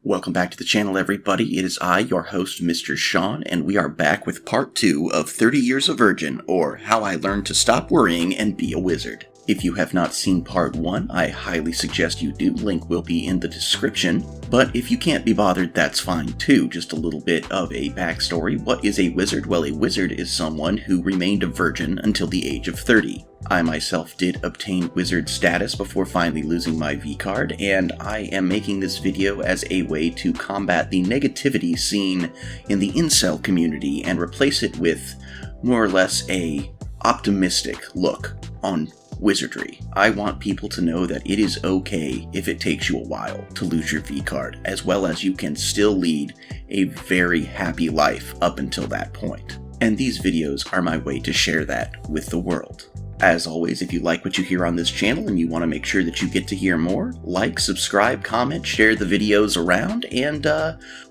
Welcome back to the channel, everybody. It is I, your host, Mr. Sean, and we are back with part 2 of 30 Years a Virgin, or How I Learned to Stop Worrying and Be a Wizard. If you have not seen part 1, I highly suggest you do. Link will be in the description. But if you can't be bothered, that's fine too. Just a little bit of a backstory. What is a wizard? Well, a wizard is someone who remained a virgin until the age of 30. I myself did obtain wizard status before finally losing my V-card, and I am making this video as a way to combat the negativity seen in the incel community and replace it with more or less a optimistic look on wizardry. I want people to know that it is okay if it takes you a while to lose your V-card, as well as you can still lead a very happy life up until that point. And these videos are my way to share that with the world. As always, if you like what you hear on this channel and you want to make sure that you get to hear more, like, subscribe, comment, share the videos around, and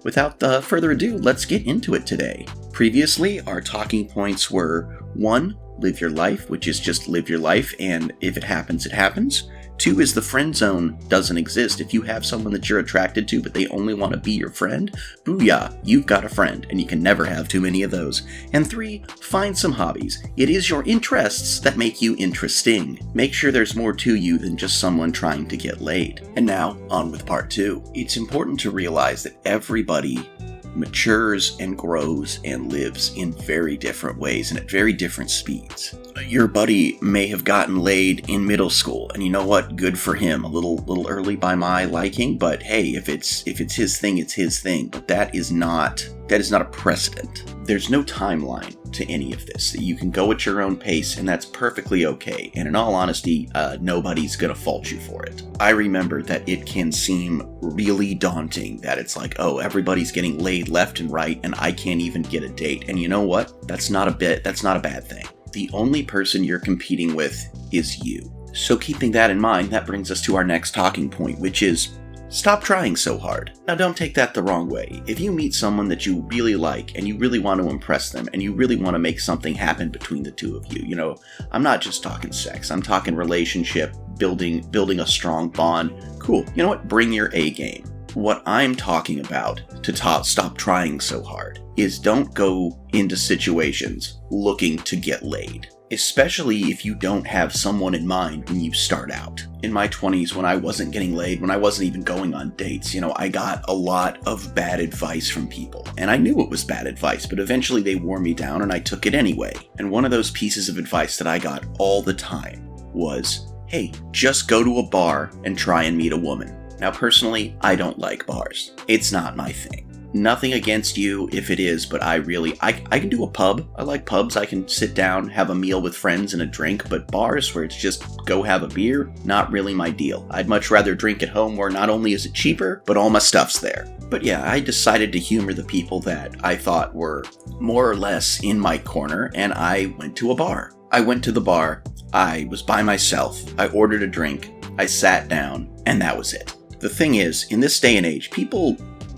without further ado, let's get into it today. Previously, our talking points were 1. Live your life, which is just live your life, and if it happens, it happens. 2 is the friend zone doesn't exist. If you have someone that you're attracted to, but they only want to be your friend, booyah, you've got a friend, and you can never have too many of those. And 3, find some hobbies. It is your interests that make you interesting. Make sure there's more to you than just someone trying to get laid. And now, on with part 2. It's important to realize that everybody matures and grows and lives in very different ways and at very different speeds. Your buddy may have gotten laid in middle school, and you know what? Good for him. A little early by my liking, but hey, if it's his thing, it's his thing. But that is not a precedent. There's no timeline to any of this. You can go at your own pace, and that's perfectly okay. And in all honesty, nobody's gonna fault you for it. I remember that it can seem really daunting that it's like, oh, everybody's getting laid left and right, and I can't even get a date. And you know what? That's not a bad thing. The only person you're competing with is you. So keeping that in mind, that brings us to our next talking point, which is stop trying so hard. Now, don't take that the wrong way. If you meet someone that you really like and you really want to impress them and you really want to make something happen between the two of you, I'm not just talking sex. I'm talking relationship, building a strong bond. Cool. You know what? Bring your A game. What I'm talking about to stop trying so hard is don't go into situations looking to get laid. Especially if you don't have someone in mind when you start out. In my 20s, when I wasn't getting laid, when I wasn't even going on dates, I got a lot of bad advice from people. And I knew it was bad advice, but eventually they wore me down and I took it anyway. And one of those pieces of advice that I got all the time was, hey, just go to a bar and try and meet a woman. Now, personally, I don't like bars. It's not my thing. Nothing against you if it is, but I can do a pub. I like pubs. I can sit down, have a meal with friends and a drink, but bars where it's just go have a beer, not really my deal. I'd much rather drink at home where not only is it cheaper, but all my stuff's there. But yeah, I decided to humor the people that I thought were more or less in my corner, and I went to a bar. I went to the bar, I was by myself, I ordered a drink, I sat down, and that was it. The thing is, in this day and age, people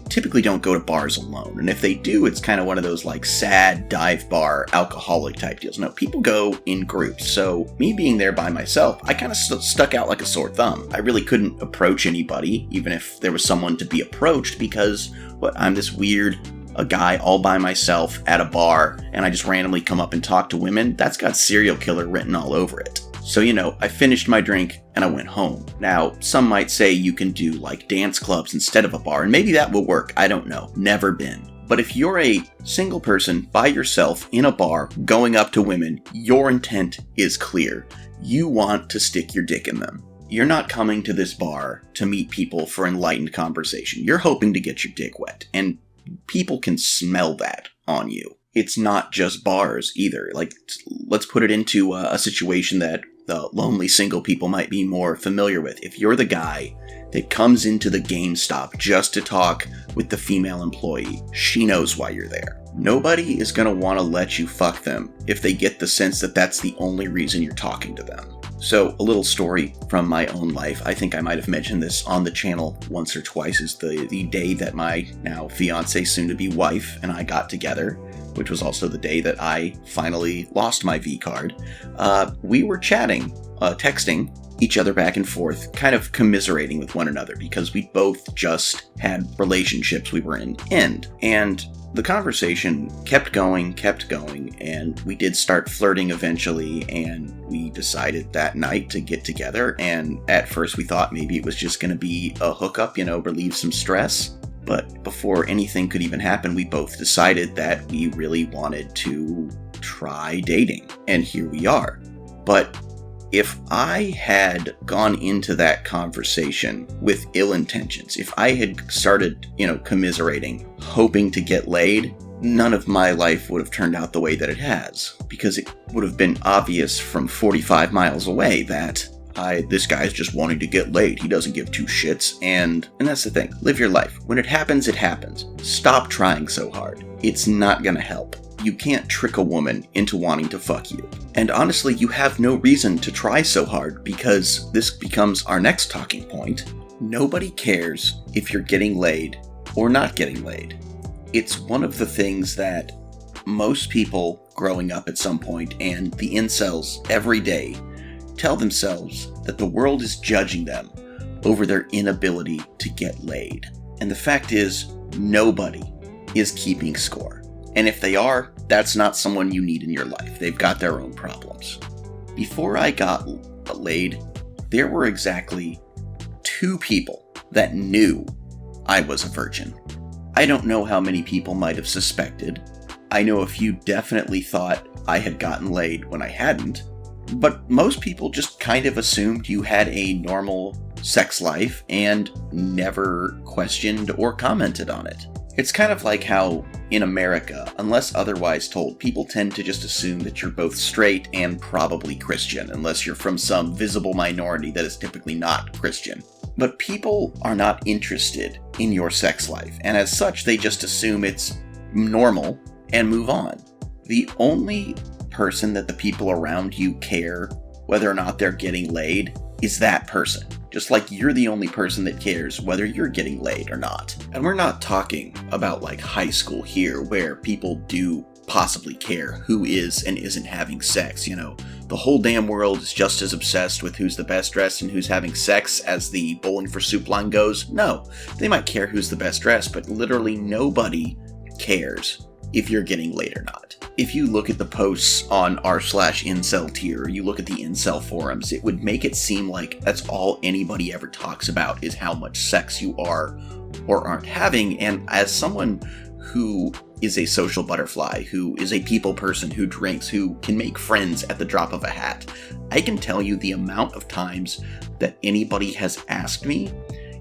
typically don't go to bars alone, and if they do, it's kind of one of those like sad dive bar alcoholic type deals. No, people go in groups, so me being there by myself, I kind of stuck out like a sore thumb. I really couldn't approach anybody, even if there was someone to be approached, because I'm this weird a guy all by myself at a bar, and I just randomly come up and talk to women. That's got serial killer written all over it. So, I finished my drink and I went home. Now, some might say you can do like dance clubs instead of a bar, and maybe that will work. I don't know. Never been. But if you're a single person by yourself in a bar going up to women, your intent is clear. You want to stick your dick in them. You're not coming to this bar to meet people for enlightened conversation. You're hoping to get your dick wet, and people can smell that on you. It's not just bars either. Like, let's put it into a situation that the lonely single people might be more familiar with. If you're the guy that comes into the GameStop just to talk with the female employee, she knows why you're there. Nobody is going to want to let you fuck them if they get the sense that that's the only reason you're talking to them. So, a little story from my own life. I think I might have mentioned this on the channel once or twice, is the day that my now fiancé, soon-to-be wife, and I got together, which was also the day that I finally lost my V-card. We were chatting, texting, each other back and forth, kind of commiserating with one another because we both just had relationships we were in end. And the conversation kept going, and we did start flirting eventually, and we decided that night to get together. And at first we thought maybe it was just going to be a hookup, relieve some stress. But before anything could even happen, we both decided that we really wanted to try dating. And here we are. But if I had gone into that conversation with ill intentions, if I had started, commiserating, hoping to get laid, none of my life would have turned out the way that it has. Because it would have been obvious from 45 miles away that this guy's just wanting to get laid. He doesn't give two shits. And that's the thing. Live your life. When it happens, it happens. Stop trying so hard. It's not gonna help. You can't trick a woman into wanting to fuck you. And honestly, you have no reason to try so hard because this becomes our next talking point. Nobody cares if you're getting laid or not getting laid. It's one of the things that most people growing up at some point, and the incels every day, tell themselves that the world is judging them over their inability to get laid. And the fact is, nobody is keeping score. And if they are, that's not someone you need in your life. They've got their own problems. Before I got laid, there were exactly 2 people that knew I was a virgin. I don't know how many people might have suspected. I know a few definitely thought I had gotten laid when I hadn't. But most people just kind of assumed you had a normal sex life and never questioned or commented on it. It's kind of like how in America, unless otherwise told, people tend to just assume that you're both straight and probably Christian, unless you're from some visible minority that is typically not Christian. But people are not interested in your sex life, and as such, they just assume it's normal and move on. The only person that the people around you care whether or not they're getting laid is that person. Just like you're the only person that cares whether you're getting laid or not. And we're not talking about like high school here where people do possibly care who is and isn't having sex, The whole damn world is just as obsessed with who's the best dressed and who's having sex as the bowling for soup line goes. No, they might care who's the best dressed, but literally nobody cares if you're getting laid or not. If you look at the posts on r/incel tier, or you look at the incel forums, it would make it seem like that's all anybody ever talks about is how much sex you are or aren't having. And as someone who is a social butterfly, who is a people person, who drinks, who can make friends at the drop of a hat, I can tell you the amount of times that anybody has asked me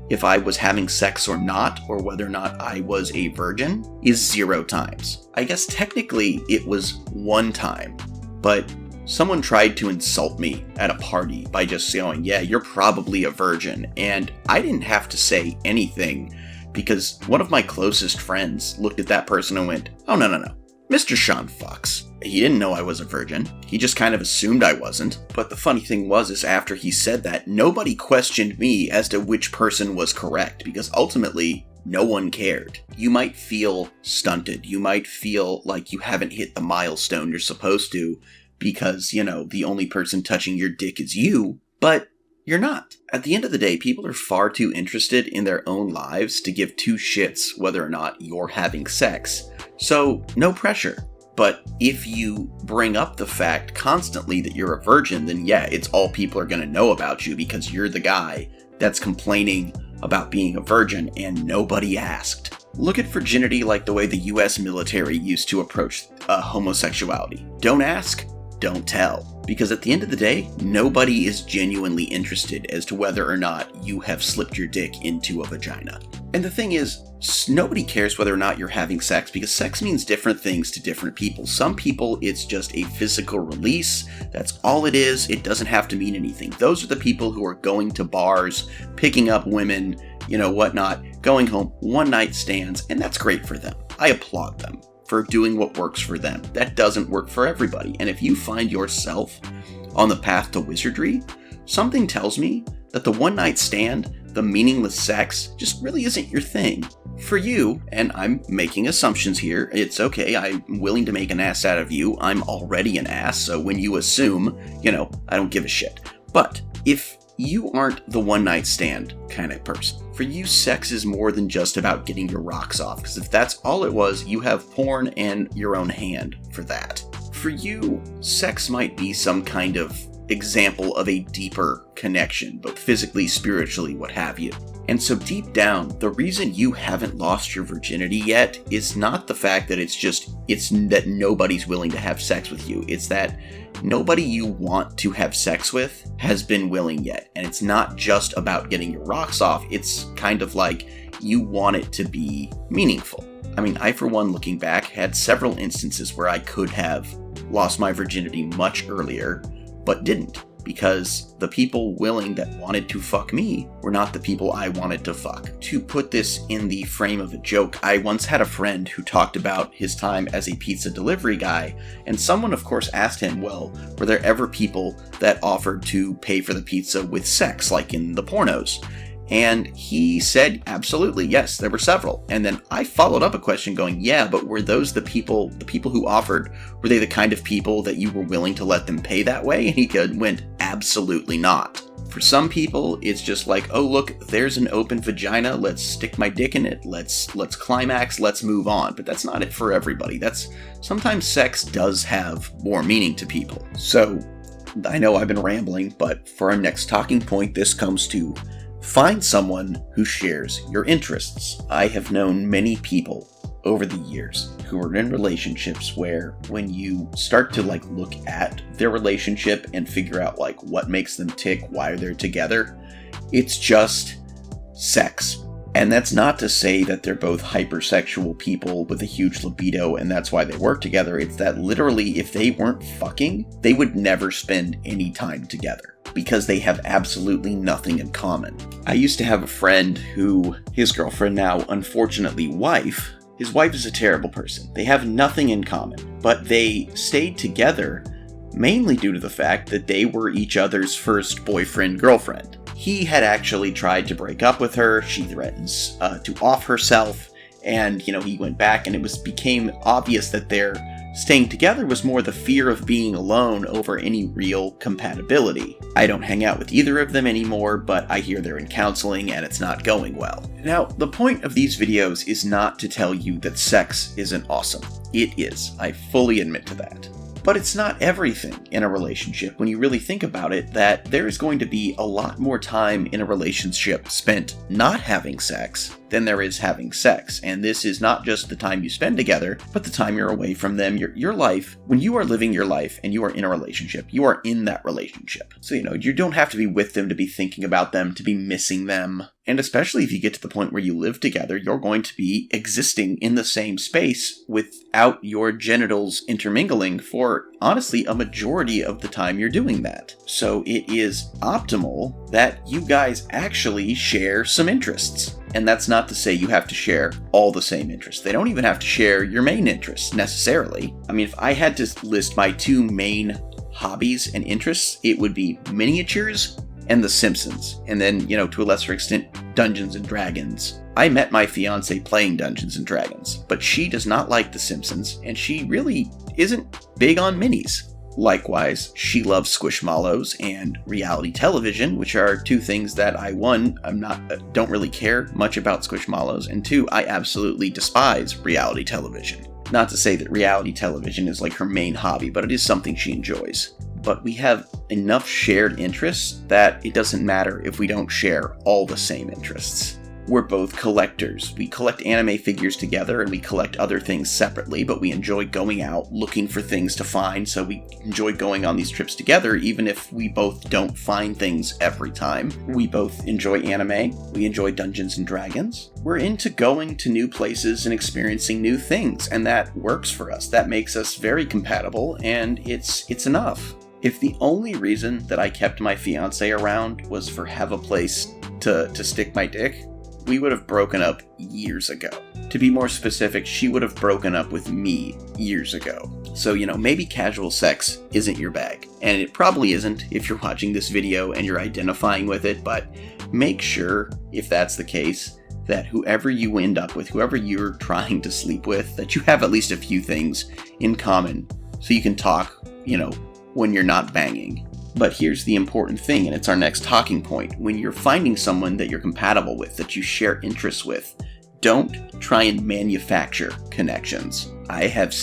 if I was having sex or not, or whether or not I was a virgin, is 0 times. I guess technically it was 1 time, but someone tried to insult me at a party by just saying, yeah, you're probably a virgin, and I didn't have to say anything because one of my closest friends looked at that person and went, oh, no, Mr. Sean fucks. He didn't know I was a virgin. He just kind of assumed I wasn't. But the funny thing is after he said that, nobody questioned me as to which person was correct, because ultimately, no one cared. You might feel stunted. You might feel like you haven't hit the milestone you're supposed to because, the only person touching your dick is you, but you're not. At the end of the day, people are far too interested in their own lives to give 2 shits whether or not you're having sex. So, no pressure. But if you bring up the fact constantly that you're a virgin, then yeah, it's all people are going to know about you because you're the guy that's complaining about being a virgin and nobody asked. Look at virginity like the way the US military used to approach homosexuality. Don't ask, don't tell. Because at the end of the day, nobody is genuinely interested as to whether or not you have slipped your dick into a vagina. And the thing is, nobody cares whether or not you're having sex because sex means different things to different people. Some people, it's just a physical release. That's all it is. It doesn't have to mean anything. Those are the people who are going to bars, picking up women, whatnot, going home, one-night stands, and that's great for them. I applaud them for doing what works for them. That doesn't work for everybody. And if you find yourself on the path to wizardry, something tells me that the one-night stand, the meaningless sex, just really isn't your thing. For you, and I'm making assumptions here, it's okay, I'm willing to make an ass out of you, I'm already an ass, so when you assume, I don't give a shit. But if you aren't the one-night stand kind of person. For you, sex is more than just about getting your rocks off, because if that's all it was, you have porn and your own hand for that. For you, sex might be some kind of example of a deeper connection, both physically, spiritually, what have you. And so deep down, the reason you haven't lost your virginity yet is not the fact that it's that nobody's willing to have sex with you. It's that nobody you want to have sex with has been willing yet. And it's not just about getting your rocks off. It's kind of like you want it to be meaningful. I mean, I, for one, looking back, had several instances where I could have lost my virginity much earlier, but didn't. Because the people willing that wanted to fuck me were not the people I wanted to fuck. To put this in the frame of a joke, I once had a friend who talked about his time as a pizza delivery guy, and someone of course asked him, well, were there ever people that offered to pay for the pizza with sex, like in the pornos? And he said, absolutely, yes, there were several. And then I followed up a question going, yeah, but were those the people who offered, were they the kind of people that you were willing to let them pay that way? And he went, absolutely not. For some people, it's just like, oh, look, there's an open vagina, let's stick my dick in it, let's climax, let's move on. But that's not it for everybody. Sometimes sex does have more meaning to people. So, I know I've been rambling, but for our next talking point, this comes to find someone who shares your interests. I have known many people over the years who are in relationships where when you start to look at their relationship and figure out what makes them tick, why they're together, it's just sex. And that's not to say that they're both hypersexual people with a huge libido and that's why they work together. It's that literally if they weren't fucking, they would never spend any time together, because they have absolutely nothing in common. I used to have a friend who, his girlfriend, now unfortunately wife, his wife is a terrible person. They have nothing in common, but they stayed together mainly due to the fact that they were each other's first boyfriend-girlfriend. He had actually tried to break up with her. She threatens to off herself, and he went back, and it became obvious that their staying together was more the fear of being alone over any real compatibility. I don't hang out with either of them anymore, but I hear they're in counseling and it's not going well. Now, the point of these videos is not to tell you that sex isn't awesome. It is. I fully admit to that. But it's not everything in a relationship when you really think about it, that there is going to be a lot more time in a relationship spent not having sex than there is having sex. And this is not just the time you spend together, but the time you're away from them. Your life, when you are living your life and you are in a relationship, you are in that relationship. So, you don't have to be with them to be thinking about them, to be missing them. And especially if you get to the point where you live together, you're going to be existing in the same space without your genitals intermingling for, honestly, a majority of the time you're doing that. So it is optimal that you guys actually share some interests. And that's not to say you have to share all the same interests. They don't even have to share your main interests, necessarily. I mean, if I had to list my two main hobbies and interests, it would be miniatures and The Simpsons, and then, to a lesser extent, Dungeons and Dragons. I met my fiance playing Dungeons and Dragons, but she does not like The Simpsons, and she really isn't big on minis. Likewise, she loves Squishmallows and reality television, which are two things that don't really care much about Squishmallows, and two, I absolutely despise reality television. Not to say that reality television is her main hobby, but it is something she enjoys. But we have enough shared interests that it doesn't matter if we don't share all the same interests. We're both collectors. We collect anime figures together and we collect other things separately, but we enjoy going out looking for things to find, so we enjoy going on these trips together even if we both don't find things every time. We both enjoy anime. We enjoy Dungeons and Dragons. We're into going to new places and experiencing new things, and that works for us. That makes us very compatible, and it's enough. If the only reason that I kept my fiance around was for have a place to stick my dick, we would have broken up years ago. To be more specific, she would have broken up with me years ago. So, maybe casual sex isn't your bag. And it probably isn't if you're watching this video and you're identifying with it, but make sure, if that's the case, that whoever you end up with, whoever you're trying to sleep with, that you have at least a few things in common so you can talk, when you're not banging. But here's the important thing, and it's our next talking point. When you're finding someone that you're compatible with, that you share interests with, don't try and manufacture connections. I have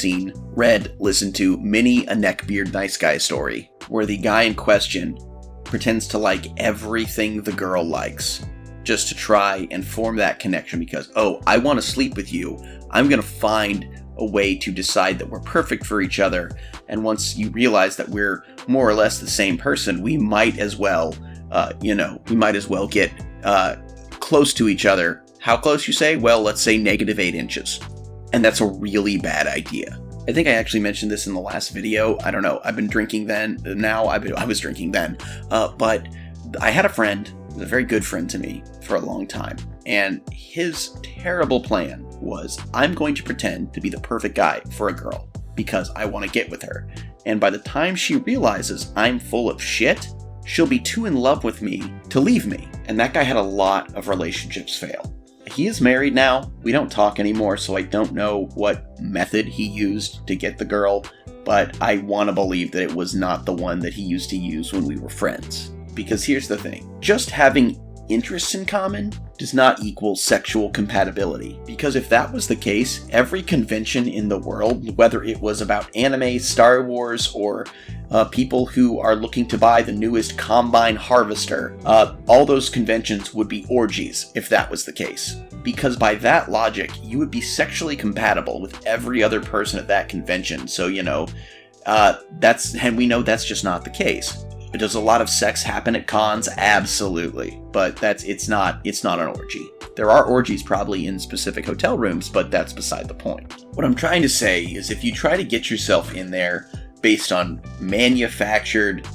read, listened to many a neckbeard nice guy story where the guy in question pretends to like everything the girl likes just to try and form that connection because, oh, I want to sleep with you. I'm going to find a way to decide that we're perfect for each other. And once you realize that we're more or less the same person, we might as well, get close to each other. How close, you say? Well, let's say -8 inches. And that's a really bad idea. I think I actually mentioned this in the last video. I don't know. I've been drinking then. Now I was drinking then. But I had a friend, a very good friend to me for a long time. And his terrible plan was, I'm going to pretend to be the perfect guy for a girl because I want to get with her. And by the time she realizes I'm full of shit, she'll be too in love with me to leave me. And that guy had a lot of relationships fail. He is married now. We don't talk anymore, so I don't know what method he used to get the girl, but I want to believe that it was not the one that he used to use when we were friends. Because here's the thing. Just having interests in common does not equal sexual compatibility. Because if that was the case, every convention in the world, whether it was about anime, Star Wars, or people who are looking to buy the newest combine harvester, all those conventions would be orgies if that was the case. Because by that logic, you would be sexually compatible with every other person at that convention. So, and we know that's just not the case. Does a lot of sex happen at cons? Absolutely. But it's not an orgy. There are orgies probably in specific hotel rooms, but that's beside the point. What I'm trying to say is if you try to get yourself in there based on manufactured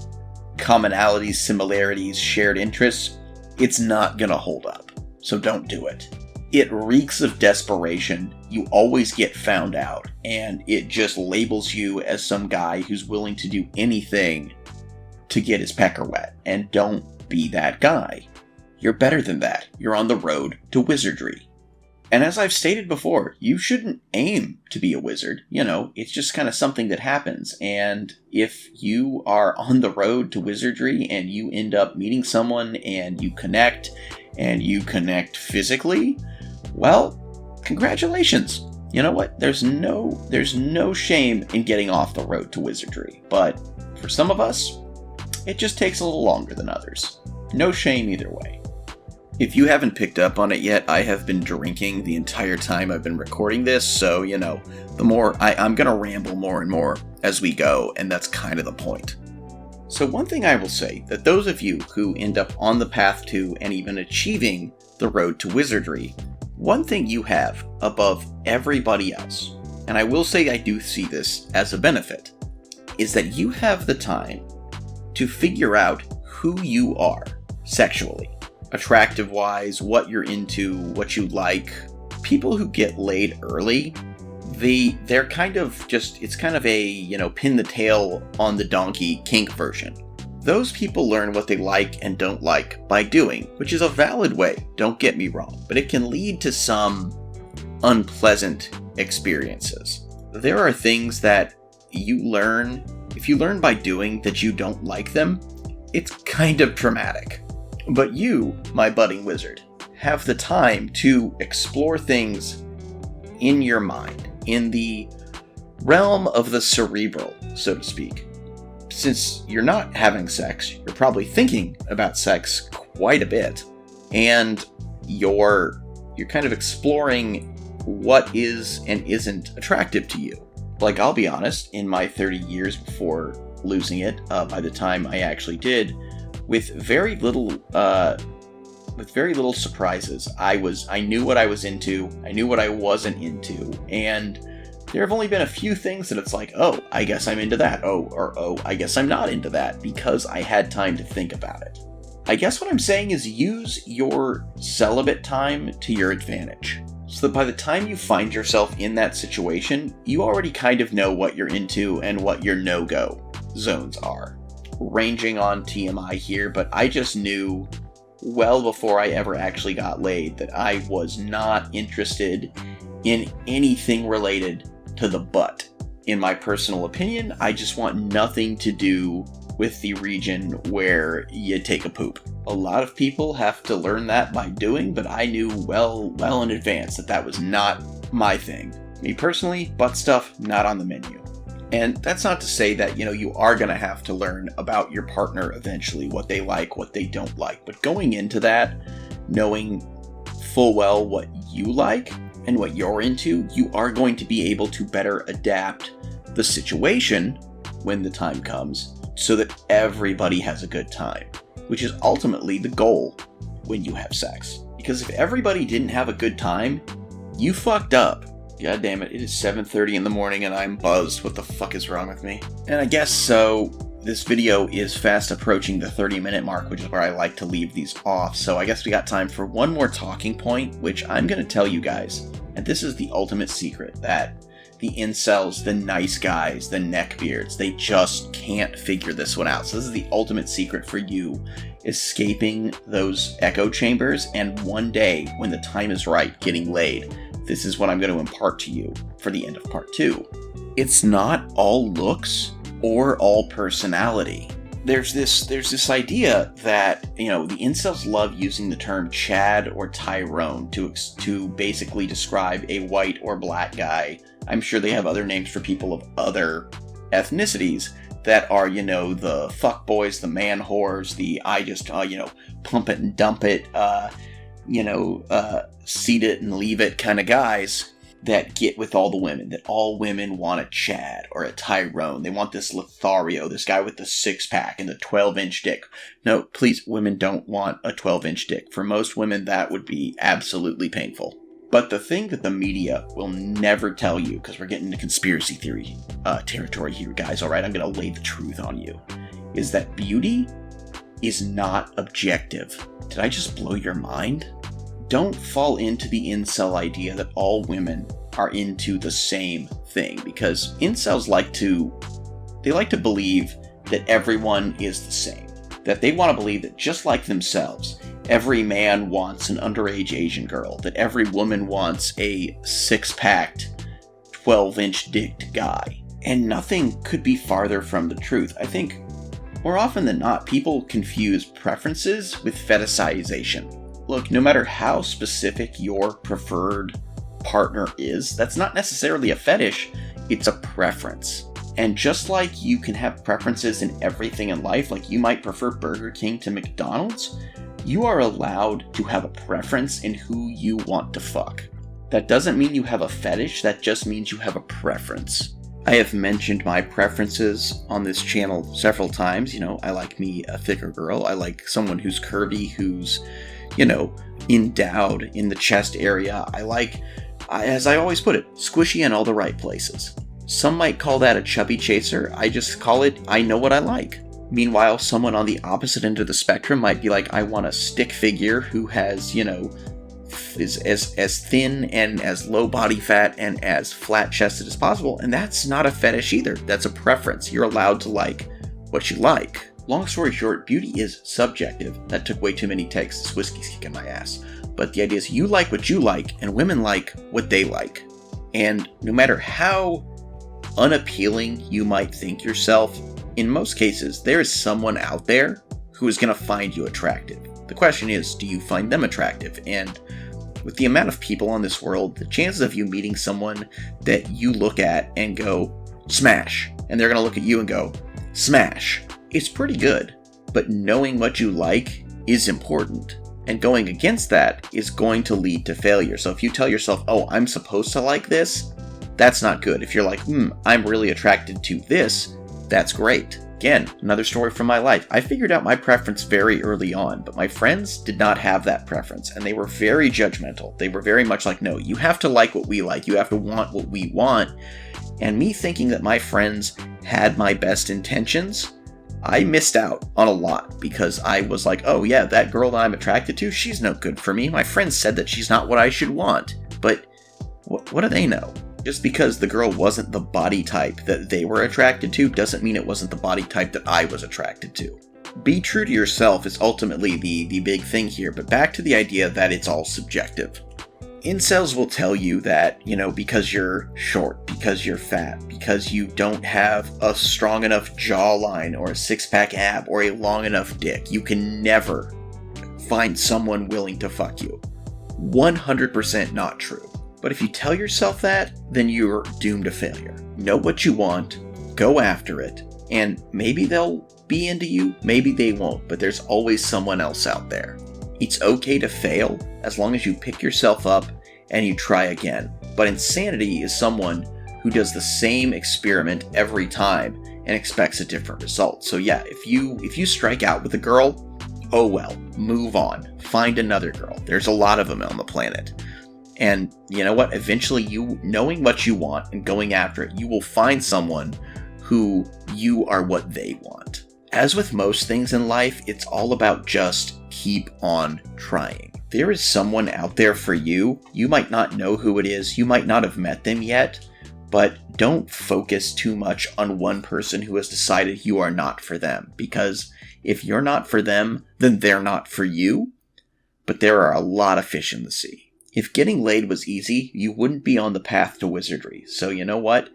commonalities, similarities, shared interests, it's not gonna hold up. So don't do it. It reeks of desperation. You always get found out, and it just labels you as some guy who's willing to do anything to get his pecker wet. And don't be that guy. You're better than that. You're on the road to wizardry. And as I've stated before, you shouldn't aim to be a wizard. It's just kind of something that happens. And if you are on the road to wizardry and you end up meeting someone and you connect physically, well, congratulations. You know what? There's no shame in getting off the road to wizardry. But for some of us, it just takes a little longer than others. No shame either way. If you haven't picked up on it yet, I have been drinking the entire time I've been recording this, so, the more I'm going to ramble more and more as we go, and that's kind of the point. So one thing I will say, that those of you who end up on the path to and even achieving the road to wizardry, one thing you have above everybody else, and I will say I do see this as a benefit, is that you have the time to figure out who you are sexually, attractive-wise, what you're into, what you like. People who get laid early, they're kind of just, it's kind of a, pin the tail on the donkey kink version. Those people learn what they like and don't like by doing, which is a valid way, don't get me wrong, but it can lead to some unpleasant experiences. There are things that you learn, if you learn by doing that you don't like them, it's kind of traumatic. But you, my budding wizard, have the time to explore things in your mind, in the realm of the cerebral, so to speak. Since you're not having sex, you're probably thinking about sex quite a bit, and you're kind of exploring what is and isn't attractive to you. Like, I'll be honest, in my 30 years before losing it, by the time I actually did, with very little surprises. I knew what I was into, I knew what I wasn't into, and there have only been a few things that it's like, oh, I guess I'm into that, oh, I guess I'm not into that, because I had time to think about it. I guess what I'm saying is use your celibate time to your advantage, so that by the time you find yourself in that situation, you already kind of know what you're into and what your no-go zones are. Ranging on TMI here, but I just knew well before I ever actually got laid that I was not interested in anything related to the butt. In my personal opinion, I just want nothing to do with the region where you take a poop. A lot of people have to learn that by doing, but I knew well in advance that that was not my thing. Me personally, butt stuff, not on the menu. And that's not to say that, you are going to have to learn about your partner eventually, what they like, what they don't like. But going into that, knowing full well what you like and what you're into, you are going to be able to better adapt the situation when the time comes so that everybody has a good time, which is ultimately the goal when you have sex. Because if everybody didn't have a good time, you fucked up. God damn it, it is 7:30 in the morning and I'm buzzed. What the fuck is wrong with me? And I guess so, this video is fast approaching the 30-minute mark, which is where I like to leave these off. So I guess we got time for one more talking point, which I'm going to tell you guys. And this is the ultimate secret, that the incels, the nice guys, the neckbeards, they just can't figure this one out. So this is the ultimate secret for you, escaping those echo chambers, and one day, when the time is right, getting laid. This is what I'm going to impart to you for the end of part 2. It's not all looks or all personality. There's this idea that, the incels love using the term Chad or Tyrone to basically describe a white or black guy. I'm sure they have other names for people of other ethnicities that are, the fuck boys, the man whores, the I just, pump it and dump it, seat it and leave it kind of guys that get with all the women, that all women want a Chad or a Tyrone. They want this Lothario, this guy with the 6-pack and the 12-inch dick. No, please, women don't want a 12-inch dick. For most women, that would be absolutely painful. But the thing that the media will never tell you, because we're getting into conspiracy theory territory here, guys, alright, I'm going to lay the truth on you, is that beauty is not objective. Did I just blow your mind? Don't fall into the incel idea that all women are into the same thing, because incels like to believe that everyone is the same. That they want to believe that just like themselves, every man wants an underage Asian girl, that every woman wants a 6-packed, 12-inch dicked guy. And nothing could be farther from the truth. I think more often than not, people confuse preferences with fetishization. Look, no matter how specific your preferred partner is, that's not necessarily a fetish, it's a preference. And just like you can have preferences in everything in life, like you might prefer Burger King to McDonald's, you are allowed to have a preference in who you want to fuck. That doesn't mean you have a fetish, that just means you have a preference. I have mentioned my preferences on this channel several times. I like me a thicker girl, I like someone who's curvy, who's endowed in the chest area. I like, as I always put it, squishy in all the right places. Some might call that a chubby chaser. I just call it, I know what I like. Meanwhile, someone on the opposite end of the spectrum might be like, I want a stick figure who has, is as thin and as low body fat and as flat chested as possible. And that's not a fetish either. That's a preference. You're allowed to like what you like. Long story short, beauty is subjective. That took way too many takes. This whiskey's kicking my ass. But the idea is you like what you like, and women like what they like. And no matter how unappealing you might think yourself, in most cases, there is someone out there who is going to find you attractive. The question is, do you find them attractive? And with the amount of people on this world, the chances of you meeting someone that you look at and go, smash, and they're going to look at you and go, smash, it's pretty good. But knowing what you like is important. And going against that is going to lead to failure. So if you tell yourself, oh, I'm supposed to like this, that's not good. If you're like, I'm really attracted to this, that's great. Again, another story from my life. I figured out my preference very early on, but my friends did not have that preference, and they were very judgmental. They were very much like, no, you have to like what we like. You have to want what we want. And me thinking that my friends had my best intentions, I missed out on a lot because I was like, oh yeah, that girl that I'm attracted to, she's no good for me. My friends said that she's not what I should want. But what do they know? Just because the girl wasn't the body type that they were attracted to doesn't mean it wasn't the body type that I was attracted to. Be true to yourself is ultimately the big thing here, but back to the idea that it's all subjective. Incels will tell you that, because you're short, because you're fat, because you don't have a strong enough jawline or a six-pack ab or a long enough dick, you can never find someone willing to fuck you. 100% not true. But if you tell yourself that, then you're doomed to failure. Know what you want, go after it, and maybe they'll be into you, maybe they won't, but there's always someone else out there. It's okay to fail as long as you pick yourself up and you try again. But insanity is someone who does the same experiment every time and expects a different result. So yeah, if you strike out with a girl, oh well, move on. Find another girl. There's a lot of them on the planet. And you know what? Eventually, you knowing what you want and going after it, you will find someone who you are what they want. As with most things in life, it's all about just keep on trying. There is someone out there for you. You might not know who it is. You might not have met them yet, but don't focus too much on one person who has decided you are not for them. Because if you're not for them, then they're not for you. But there are a lot of fish in the sea. If getting laid was easy, you wouldn't be on the path to wizardry. So you know what?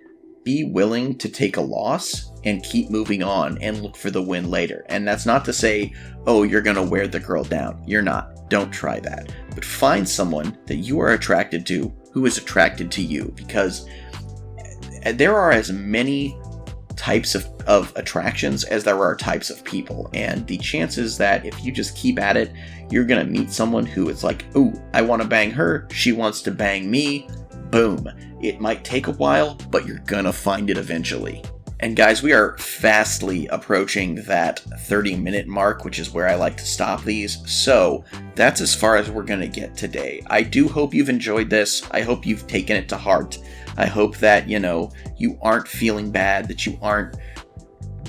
Be willing to take a loss and keep moving on and look for the win later. And that's not to say, oh, you're going to wear the girl down. You're not. Don't try that. But find someone that you are attracted to who is attracted to you, because there are as many types of attractions as there are types of people. And the chances that if you just keep at it, you're going to meet someone who is like, ooh, I want to bang her. She wants to bang me. Boom. It might take a while, but you're gonna find it eventually. And guys, we are fastly approaching that 30-minute mark, which is where I like to stop these. So that's as far as we're gonna get today. I do hope you've enjoyed this. I hope you've taken it to heart. I hope that, you aren't feeling bad, that you aren't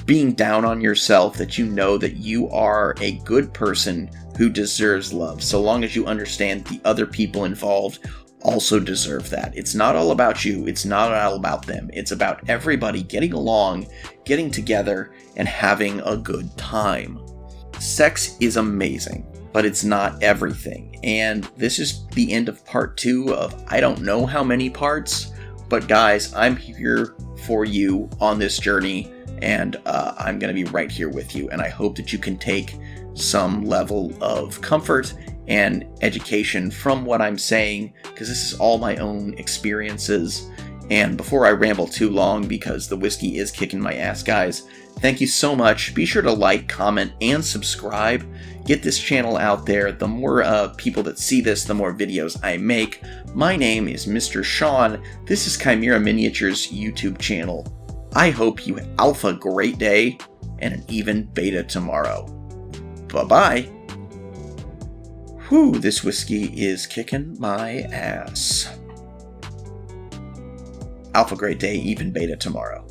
being down on yourself, that you know that you are a good person who deserves love, so long as you understand the other people involved also deserve that. It's not all about you. It's not all about them. It's about everybody getting along, getting together, and having a good time. Sex is amazing, but it's not everything. And this is the end of part 2 of I don't know how many parts, but guys, I'm here for you on this journey, and I'm going to be right here with you. And I hope that you can take some level of comfort and education from what I'm saying, because this is all my own experiences. And before I ramble too long, because the whiskey is kicking my ass, guys, thank you so much. Be sure to like, comment, and subscribe. Get this channel out there. The more people that see this, the more videos I make. My name is Mr. Sean. This is Chimera Miniatures YouTube channel. I hope you alpha great day and an even beta tomorrow. Bye-bye. Whew, this whiskey is kicking my ass. Alpha great day, even beta tomorrow.